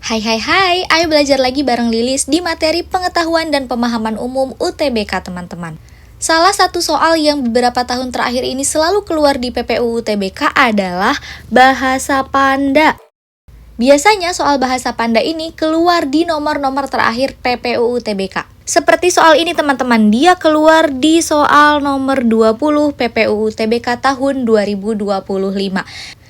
Hai hai hai, ayo belajar lagi bareng Lilis di materi pengetahuan dan pemahaman umum UTBK teman-teman. Salah satu soal yang beberapa tahun terakhir ini selalu keluar di PPU UTBK adalah bahasa Panda. Biasanya soal bahasa Panda ini keluar di nomor-nomor terakhir PPU UTBK. Seperti soal ini teman-teman, dia keluar di soal nomor 20 PPU UTBK tahun 2025.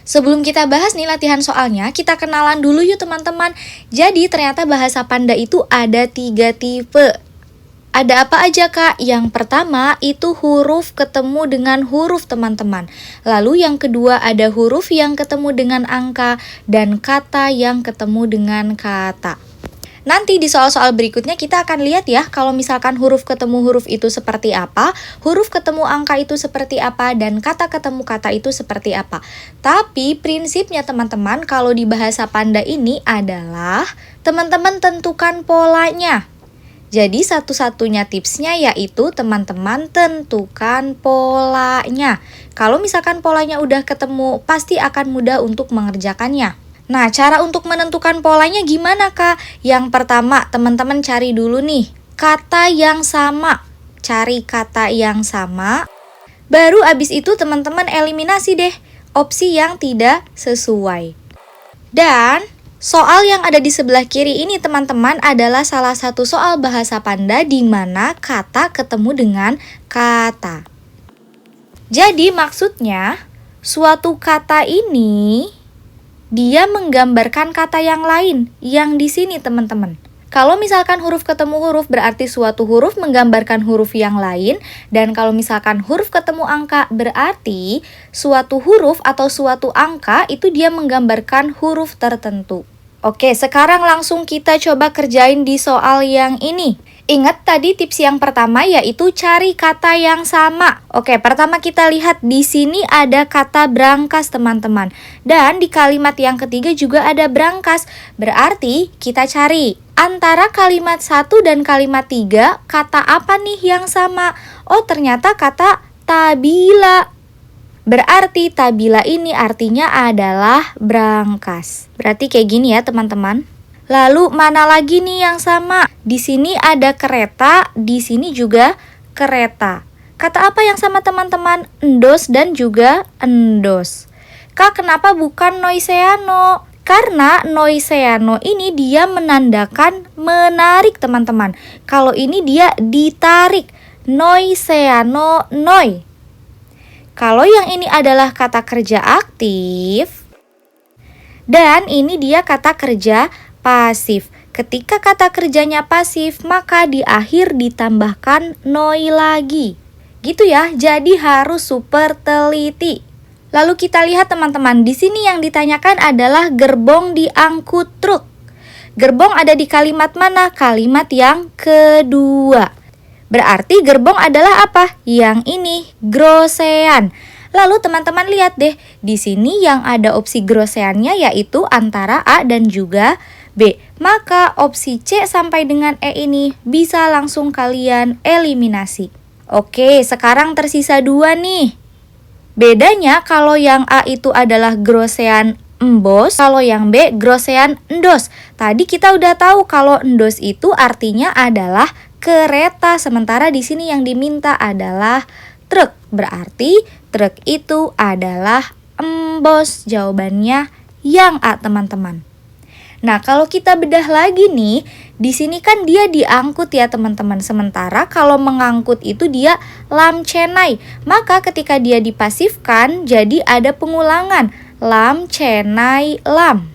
Sebelum kita bahas nih latihan soalnya, kita kenalan dulu yuk teman-teman. Jadi ternyata bahasa Panda itu ada 3 tipe. Ada apa aja kak? Yang pertama itu huruf ketemu dengan huruf teman-teman. Lalu yang kedua ada huruf yang ketemu dengan angka dan kata yang ketemu dengan kata. Nanti di soal-soal berikutnya kita akan lihat ya, kalau misalkan huruf ketemu huruf itu seperti apa, huruf ketemu angka itu seperti apa, dan kata ketemu kata itu seperti apa. Tapi prinsipnya teman-teman, kalau di bahasa Panda ini adalah teman-teman tentukan polanya. Jadi satu-satunya tipsnya yaitu teman-teman tentukan polanya. Kalau misalkan polanya udah ketemu, pasti akan mudah untuk mengerjakannya. Nah, cara untuk menentukan polanya gimana kak? Yang pertama, teman-teman cari dulu nih, kata yang sama. Cari kata yang sama. Baru abis itu teman-teman eliminasi deh opsi yang tidak sesuai. Dan soal yang ada di sebelah kiri ini teman-teman adalah salah satu soal bahasa Panda di mana kata ketemu dengan kata. Jadi maksudnya, suatu kata ini dia menggambarkan kata yang lain, yang di sini teman-teman. Kalau misalkan huruf ketemu huruf berarti suatu huruf menggambarkan huruf yang lain. Dan kalau misalkan huruf ketemu angka berarti suatu huruf atau suatu angka itu dia menggambarkan huruf tertentu. Oke, sekarang langsung kita coba kerjain di soal yang ini. Ingat tadi tips yang pertama yaitu cari kata yang sama. Oke, pertama kita lihat di sini ada kata brankas teman-teman. Dan di kalimat yang ketiga juga ada brankas. Berarti kita cari antara kalimat 1 dan kalimat 3 kata apa nih yang sama? Oh, ternyata kata tabila. Berarti tabila ini artinya adalah brankas. Berarti kayak gini ya teman-teman. Lalu mana lagi nih yang sama? Di sini ada kereta, di sini juga kereta. Kata apa yang sama teman-teman? Endos dan juga endos. Kak, kenapa bukan noiseano? Karena noiseano ini dia menandakan menarik teman-teman. Kalau ini dia ditarik. Noiseano noi. Kalau yang ini adalah kata kerja aktif. Dan ini dia kata kerja pasif. Ketika kata kerjanya pasif, maka di akhir ditambahkan noi lagi. Gitu ya, jadi harus super teliti. Lalu kita lihat teman-teman, di sini yang ditanyakan adalah gerbong diangkut truk. Gerbong ada di kalimat mana? Kalimat yang kedua. Berarti gerbong adalah apa? Yang ini, grosean. Lalu teman-teman lihat deh, di sini yang ada opsi groseannya yaitu antara A dan juga B. Maka opsi C sampai dengan E ini bisa langsung kalian eliminasi. Oke, sekarang tersisa 2 nih. Bedanya kalau yang A itu adalah grosean embos, kalau yang B grosean endos. Tadi kita udah tahu kalau endos itu artinya adalah kereta, sementara di sini yang diminta adalah truk. Berarti truk itu adalah embos. Jawabannya yang A teman-teman. Nah, kalau kita bedah lagi nih, di sini kan dia diangkut ya teman-teman. Sementara kalau mengangkut itu dia lamcenai. Maka ketika dia dipasifkan, jadi ada pengulangan. Lamcenai lam.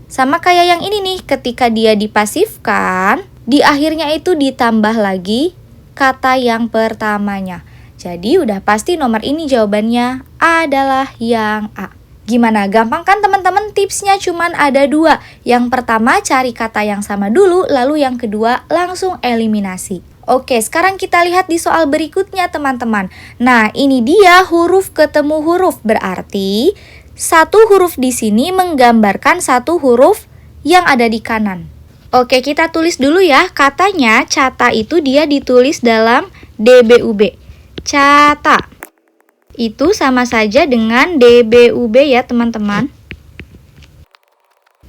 Sama kayak yang ini nih, ketika dia dipasifkan, di akhirnya itu ditambah lagi kata yang pertamanya. Jadi udah pasti nomor ini jawabannya adalah yang A. Gimana? Gampang kan teman-teman? Tipsnya cuman ada 2. Yang pertama cari kata yang sama dulu, lalu yang kedua langsung eliminasi. Oke, sekarang kita lihat di soal berikutnya teman-teman. Nah, ini dia huruf ketemu huruf. Berarti satu huruf di sini menggambarkan satu huruf yang ada di kanan. Oke, kita tulis dulu ya. Katanya cata itu dia ditulis dalam DBUB. Cata. Itu sama saja dengan DBUB ya teman-teman.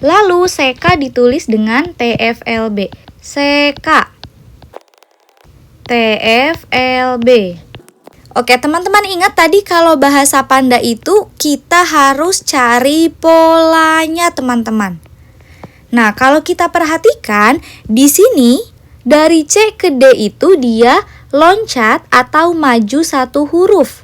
Lalu CK ditulis dengan TFLB. CK TFLB. Oke, teman-teman ingat tadi kalau bahasa Panda itu kita harus cari polanya, teman-teman. Nah, kalau kita perhatikan di sini dari C ke D itu dia loncat atau maju satu huruf.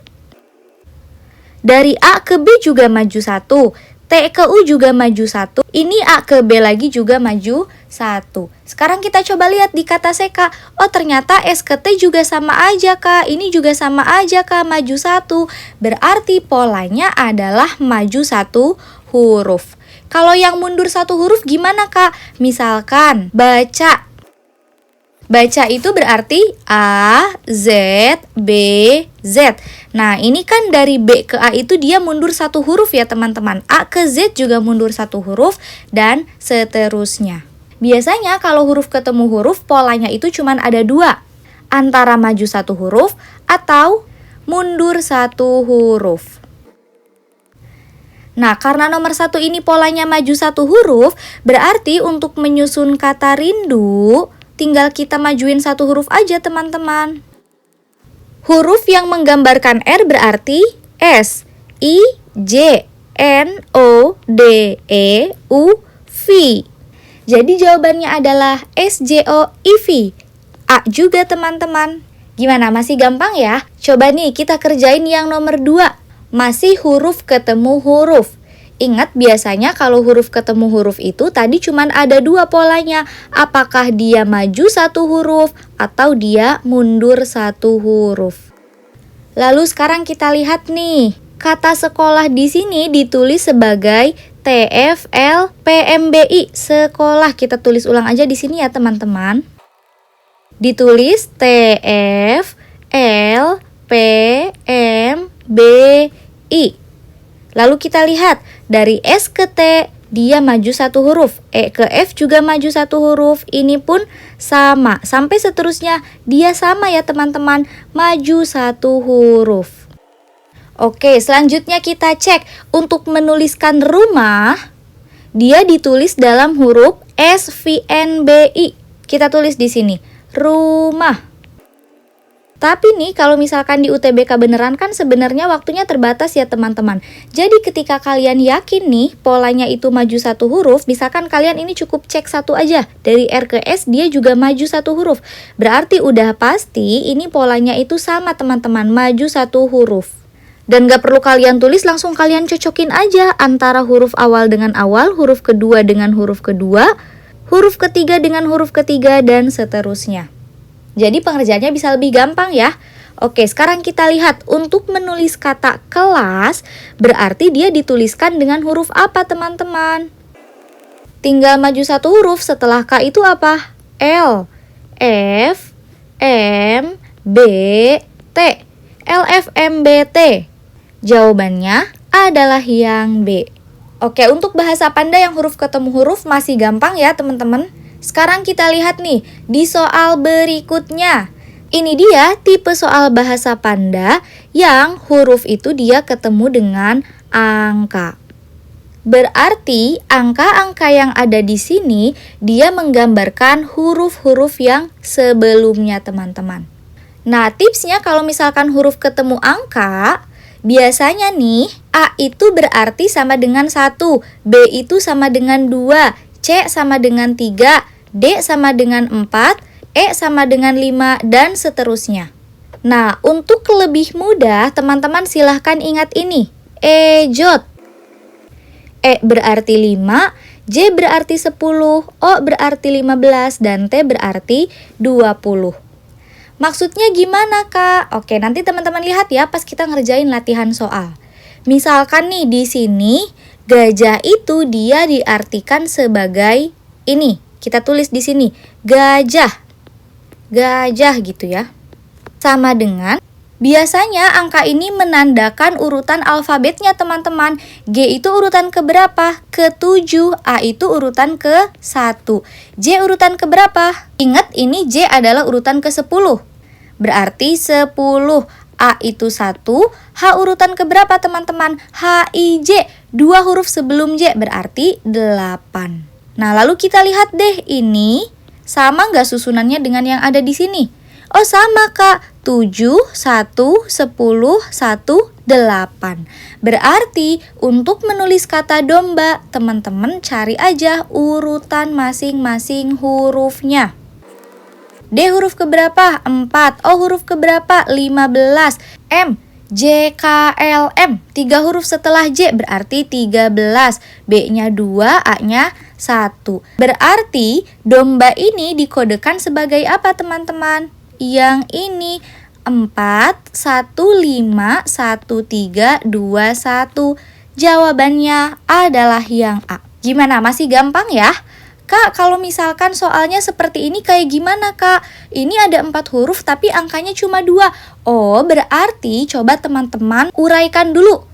Dari A ke B juga maju satu, T ke U juga maju satu, ini A ke B lagi juga maju satu. Sekarang kita coba lihat di kata CK. Oh, ternyata S ke T juga sama aja, Kak. Ini juga sama aja, Kak, maju satu. Berarti polanya adalah maju satu huruf. Kalau yang mundur satu huruf gimana, Kak? Misalkan baca. Baca itu berarti A, Z, B, Z. Nah, ini kan dari B ke A itu dia mundur satu huruf ya, teman-teman. A ke Z juga mundur satu huruf dan seterusnya. Biasanya kalau huruf ketemu huruf, polanya itu cuma ada dua. Antara maju satu huruf atau mundur satu huruf. Nah, karena nomor satu ini polanya maju satu huruf, berarti untuk menyusun kata rindu, tinggal kita majuin satu huruf aja, teman-teman. Huruf yang menggambarkan R berarti S, I, J, N, O, D, E, U, V. Jadi jawabannya adalah S, J, O, I, V. A juga, teman-teman. Gimana, masih gampang ya? Coba nih kita kerjain yang nomor 2. Masih huruf ketemu huruf. Ingat biasanya kalau huruf ketemu huruf itu tadi cuma ada dua polanya. Apakah dia maju satu huruf atau dia mundur satu huruf. Lalu sekarang kita lihat nih. Kata sekolah di sini ditulis sebagai TFLPMBI. Sekolah, kita tulis ulang aja di sini ya, teman-teman. Ditulis TFLPMBI. Lalu kita lihat dari S ke T dia maju satu huruf, E ke F juga maju satu huruf, ini pun sama, sampai seterusnya dia sama ya teman-teman, maju satu huruf. Oke, selanjutnya kita cek untuk menuliskan rumah, dia ditulis dalam huruf SVNBI. Kita tulis di sini, rumah. Tapi nih kalau misalkan di UTBK beneran kan sebenarnya waktunya terbatas ya teman-teman. Jadi ketika kalian yakin nih polanya itu maju satu huruf, misalkan kalian ini cukup cek satu aja. Dari R ke S dia juga maju satu huruf. Berarti udah pasti ini polanya itu sama teman-teman, maju satu huruf. Dan gak perlu kalian tulis, langsung kalian cocokin aja antara huruf awal dengan awal, huruf kedua dengan huruf kedua, huruf ketiga dengan huruf ketiga, dan seterusnya. Jadi pengerjaannya bisa lebih gampang ya. Oke, sekarang kita lihat untuk menulis kata kelas, berarti dia dituliskan dengan huruf apa teman-teman? Tinggal maju satu huruf, setelah K itu apa? L, F, M, B, T. L, F, M, B, T. Jawabannya adalah yang B. Oke, untuk bahasa Panda yang huruf ketemu huruf masih gampang ya teman-teman. Sekarang kita lihat nih di soal berikutnya. Ini dia tipe soal bahasa Panda yang huruf itu dia ketemu dengan angka. Berarti angka-angka yang ada di sini dia menggambarkan huruf-huruf yang sebelumnya teman-teman. Nah, tipsnya kalau misalkan huruf ketemu angka, biasanya nih A itu berarti sama dengan 1, B itu sama dengan 2, C sama dengan 3, D sama dengan 4, E sama dengan 5, dan seterusnya. Nah, untuk lebih mudah, teman-teman silahkan ingat ini. Jot. E berarti 5, J berarti 10, O berarti 15, dan T berarti 20. Maksudnya gimana, Kak? Oke, nanti teman-teman lihat ya pas kita ngerjain latihan soal. Misalkan nih di sini, gajah itu dia diartikan sebagai ini. Kita tulis di sini, gajah. Gajah gitu ya. Sama dengan, biasanya angka ini menandakan urutan alfabetnya teman-teman. G itu urutan keberapa? Ke-7. A itu urutan ke-1. J urutan keberapa? Ingat ini J adalah urutan ke-10. Berarti 10. A itu 1, H urutan keberapa teman-teman? H, I, J, 2 huruf sebelum J berarti 8. Nah lalu kita lihat deh ini sama nggak susunannya dengan yang ada di sini? Oh sama Kak, 7, 1, 10, 1, 8. Berarti untuk menulis kata domba, teman-teman cari aja urutan masing-masing hurufnya. D huruf keberapa? 4. O huruf keberapa? 15. M, J, K, L, M. 3 huruf setelah J berarti 13. B-nya 2, A-nya 1. Berarti domba ini dikodekan sebagai apa teman-teman? Yang ini 4, 1, 5, 1, 3, 2, 1. Jawabannya adalah yang A. Gimana? Masih gampang ya? Kak, kalau misalkan soalnya seperti ini kayak gimana Kak? Ini ada 4 huruf tapi angkanya cuma 2. Oh, berarti coba teman-teman uraikan dulu.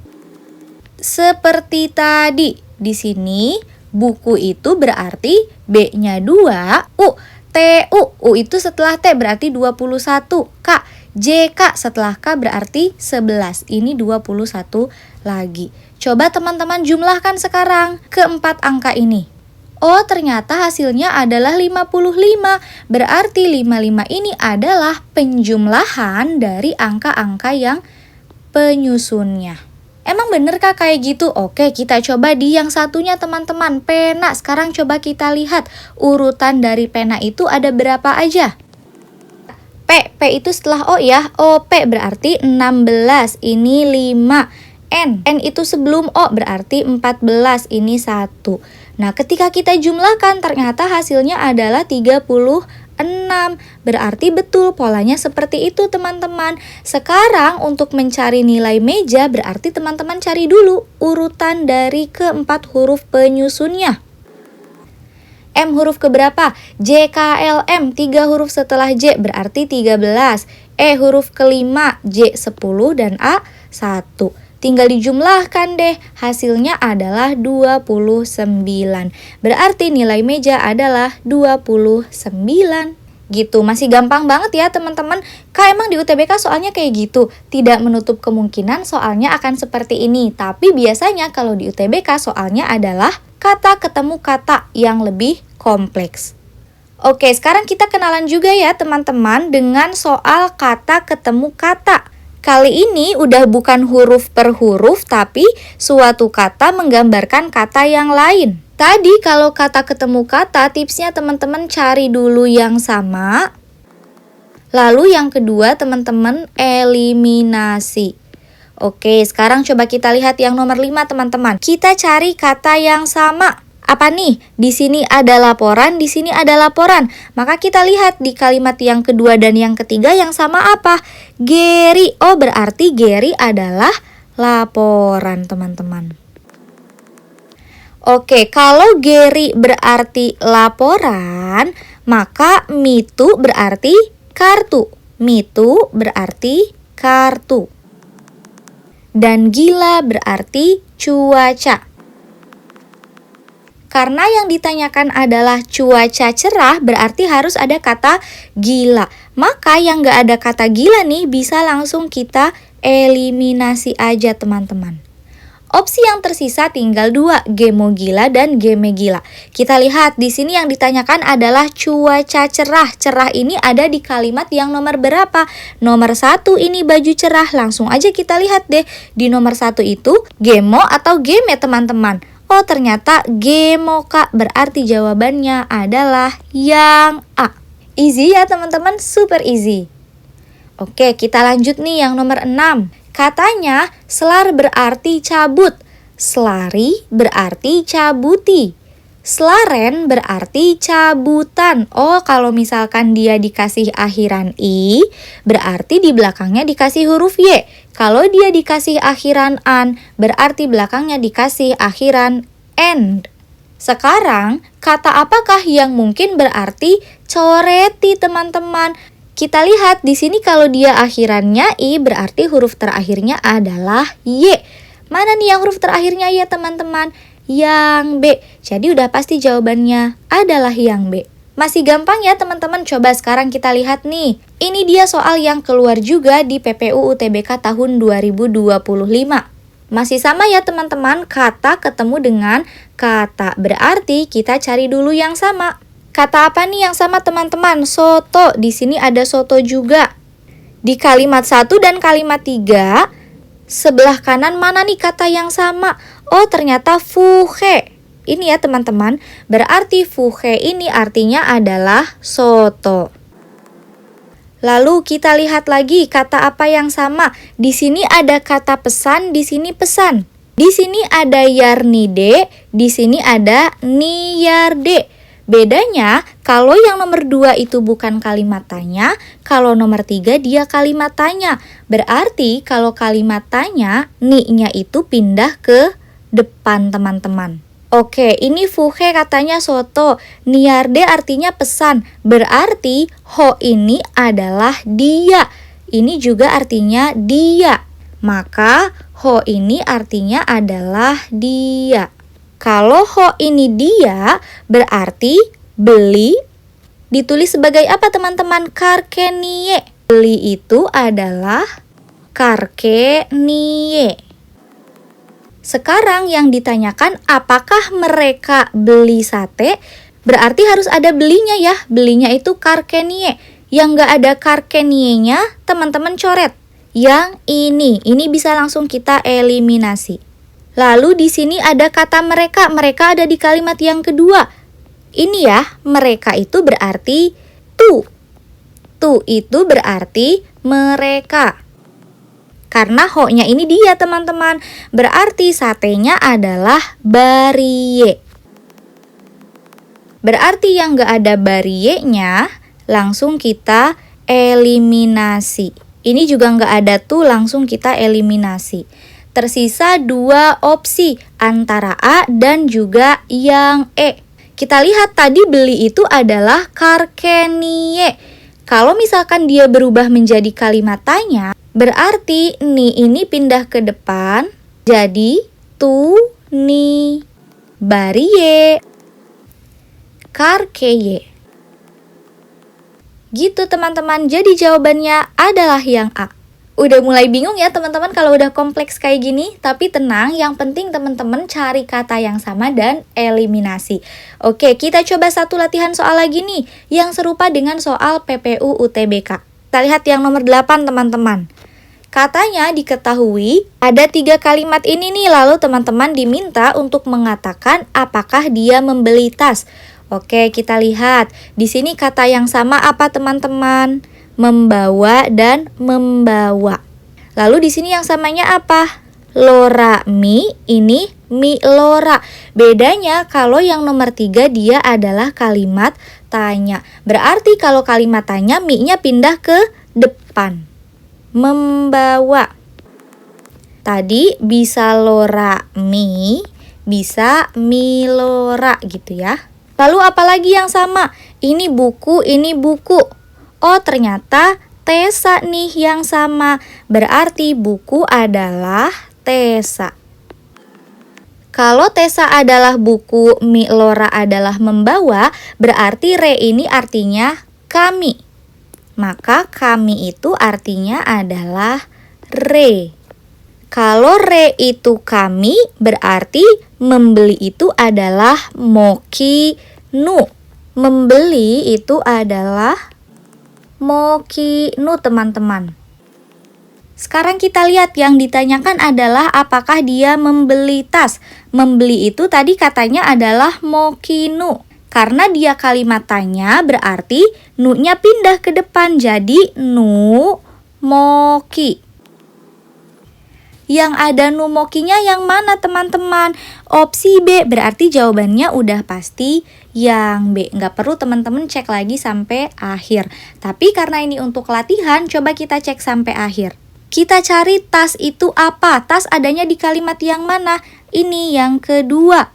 Seperti tadi, di sini buku itu berarti B-nya 2, U, T, U itu setelah T berarti 21. Kak, JK setelah K berarti 11. Ini 21 lagi. Coba teman-teman jumlahkan sekarang keempat angka ini. Oh, ternyata hasilnya adalah 55. Berarti 55 ini adalah penjumlahan dari angka-angka yang penyusunnya. Emang bener Kak kayak gitu? Oke, kita coba di yang satunya teman-teman, pena. Sekarang coba kita lihat urutan dari pena itu ada berapa aja. P itu setelah O ya. O, P berarti 16, ini 5. N itu sebelum O berarti 14, ini 1. Nah, ketika kita jumlahkan ternyata hasilnya adalah 36. Berarti betul polanya seperti itu teman-teman. Sekarang untuk mencari nilai meja berarti teman-teman cari dulu urutan dari keempat huruf penyusunnya. M huruf keberapa? J, K, L, M. 3 huruf setelah J berarti 13. E huruf kelima, J 10 dan A 1. Tinggal dijumlahkan deh, hasilnya adalah 29. Berarti nilai meja adalah 29. Gitu, masih gampang banget ya teman-teman. Kak, emang di UTBK soalnya kayak gitu? Tidak menutup kemungkinan soalnya akan seperti ini. Tapi biasanya kalau di UTBK soalnya adalah kata ketemu kata yang lebih kompleks. Oke, sekarang kita kenalan juga ya teman-teman dengan soal kata ketemu kata. Kali ini udah bukan huruf per huruf, tapi suatu kata menggambarkan kata yang lain. Tadi kalau kata ketemu kata, tipsnya teman-teman cari dulu yang sama. Lalu yang kedua teman-teman eliminasi. Oke, sekarang coba kita lihat yang nomor 5 teman-teman. Kita cari kata yang sama. Apa nih? Di sini ada laporan, di sini ada laporan. Maka kita lihat di kalimat yang kedua dan yang ketiga yang sama apa? Gary. Oh, berarti Gary adalah laporan, teman-teman. Oke, kalau Gary berarti laporan, maka Mitu berarti kartu. Mitu berarti kartu. Dan gila berarti cuaca. Karena yang ditanyakan adalah cuaca cerah, berarti harus ada kata gila. Maka yang gak ada kata gila nih bisa langsung kita eliminasi aja teman-teman. Opsi yang tersisa tinggal 2, gemo gila dan geme gila. Kita lihat di sini yang ditanyakan adalah cuaca cerah. Cerah ini ada di kalimat yang nomor berapa? Nomor 1 ini baju cerah. Langsung aja kita lihat deh. Di nomor 1 itu gemo atau geme teman-teman. Oh, ternyata gemo Kak, berarti jawabannya adalah yang A. Easy ya teman-teman, super easy. Oke, kita lanjut nih yang nomor 6. Katanya selar berarti cabut, selari berarti cabuti, selaren berarti cabutan. Oh, kalau misalkan dia dikasih akhiran I, berarti di belakangnya dikasih huruf Y. Kalau dia dikasih akhiran an, berarti belakangnya dikasih akhiran end. Sekarang, kata apakah yang mungkin berarti coreti teman-teman? Kita lihat di sini kalau dia akhirannya I, berarti huruf terakhirnya adalah Y. Mana nih yang huruf terakhirnya Y teman-teman? Yang B. Jadi udah pasti jawabannya adalah yang B. Masih gampang ya teman-teman, coba sekarang kita lihat nih. Ini dia soal yang keluar juga di PPU UTBK tahun 2025. Masih sama ya teman-teman, kata ketemu dengan kata. Berarti kita cari dulu yang sama. Kata apa nih yang sama teman-teman? Soto. Di sini ada soto juga. Di kalimat 1 dan kalimat 3, sebelah kanan mana nih kata yang sama? Oh, ternyata fuhe. Ini ya teman-teman, berarti fuhe ini artinya adalah soto. Lalu kita lihat lagi kata apa yang sama. Di sini ada kata pesan, di sini pesan. Di sini ada yarnide, di sini ada niyarde. Bedanya, kalau yang nomor 2 itu bukan kalimat tanya, kalau nomor 3 dia kalimat tanya. Berarti kalau kalimat tanya, ni-nya itu pindah ke depan teman-teman. Oke, ini fuhe katanya soto, niyarde artinya pesan, berarti ho ini adalah dia. Ini juga artinya dia. Maka ho ini artinya adalah dia. Kalau ho ini dia, berarti beli ditulis sebagai apa teman-teman? Karkenie. Beli itu adalah karkenie. Sekarang yang ditanyakan apakah mereka beli sate, berarti harus ada belinya ya. Belinya itu karkenie. Yang nggak ada karkenie-nya, teman-teman coret. Yang ini bisa langsung kita eliminasi. Lalu di sini ada kata mereka ada di kalimat yang kedua. Ini ya, mereka itu berarti tu. Tu itu berarti mereka. Karena ho-nya ini dia teman-teman, berarti satenya adalah barie. Berarti yang gak ada barie-nya, langsung kita eliminasi. Ini juga gak ada tuh, langsung kita eliminasi. Tersisa 2 opsi, antara A dan juga yang E. Kita lihat tadi beli itu adalah karkenie. Kalau misalkan dia berubah menjadi kalimat tanya, berarti ni ini pindah ke depan jadi tu ni barie karkeye. Gitu teman-teman, jadi jawabannya adalah yang A. Udah mulai bingung ya teman-teman kalau udah kompleks kayak gini, tapi tenang, yang penting teman-teman cari kata yang sama dan eliminasi. Oke, kita coba satu latihan soal lagi nih, yang serupa dengan soal PPU UTBK. Kita lihat yang nomor 8 teman-teman. Katanya diketahui ada 3 kalimat ini nih, lalu teman-teman diminta untuk mengatakan apakah dia membeli tas. Oke, kita lihat. Di sini kata yang sama apa teman-teman? Membawa dan membawa. Lalu di sini yang samanya apa? Lora mi, ini mi lora. Bedanya kalau yang nomor 3 dia adalah kalimat tanya. Berarti kalau kalimat tanya mi-nya pindah ke depan. Membawa. Tadi bisa lora mi, bisa mi lora gitu ya. Lalu apalagi yang sama? Ini buku, ini buku. Oh, ternyata tesa nih yang sama. Berarti buku adalah tesa. Kalau tesa adalah buku, mi lora adalah membawa, berarti re ini artinya kami. Maka kami itu artinya adalah re. Kalau re itu kami, berarti membeli itu adalah moki nu. Membeli itu adalah moki nu teman-teman. Sekarang kita lihat yang ditanyakan adalah apakah dia membeli tas. Membeli itu tadi katanya adalah moki nu. Karena dia kalimat tanya berarti nu-nya pindah ke depan jadi nu moki. Yang ada nu mokinya yang mana teman-teman? Opsi B, berarti jawabannya udah pasti yang B. Nggak perlu teman-teman cek lagi sampai akhir. Tapi karena ini untuk latihan, coba kita cek sampai akhir. Kita cari tas itu apa? Tas adanya di kalimat yang mana? Ini yang kedua.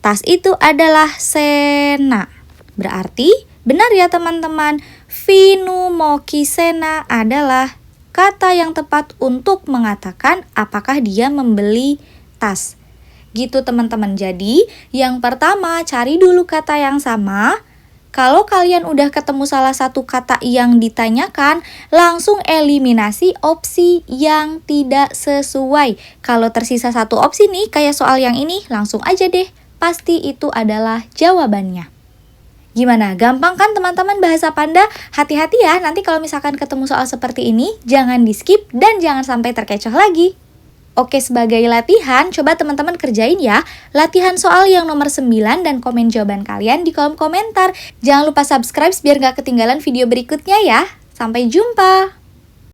Tas itu adalah sena. Berarti benar ya teman-teman. Vinu moki sena adalah kata yang tepat untuk mengatakan apakah dia membeli tas. Gitu teman-teman. Jadi yang pertama cari dulu kata yang sama. Kalau kalian udah ketemu salah satu kata yang ditanyakan, langsung eliminasi opsi yang tidak sesuai. Kalau tersisa satu opsi nih, kayak soal yang ini, langsung aja deh. Pasti itu adalah jawabannya. Gimana? Gampang kan teman-teman bahasa Panda? Hati-hati ya, nanti kalau misalkan ketemu soal seperti ini, jangan di-skip dan jangan sampai terkecoh lagi. Oke, sebagai latihan, coba teman-teman kerjain ya. Latihan soal yang nomor 9 dan komen jawaban kalian di kolom komentar. Jangan lupa subscribe biar gak ketinggalan video berikutnya ya. Sampai jumpa!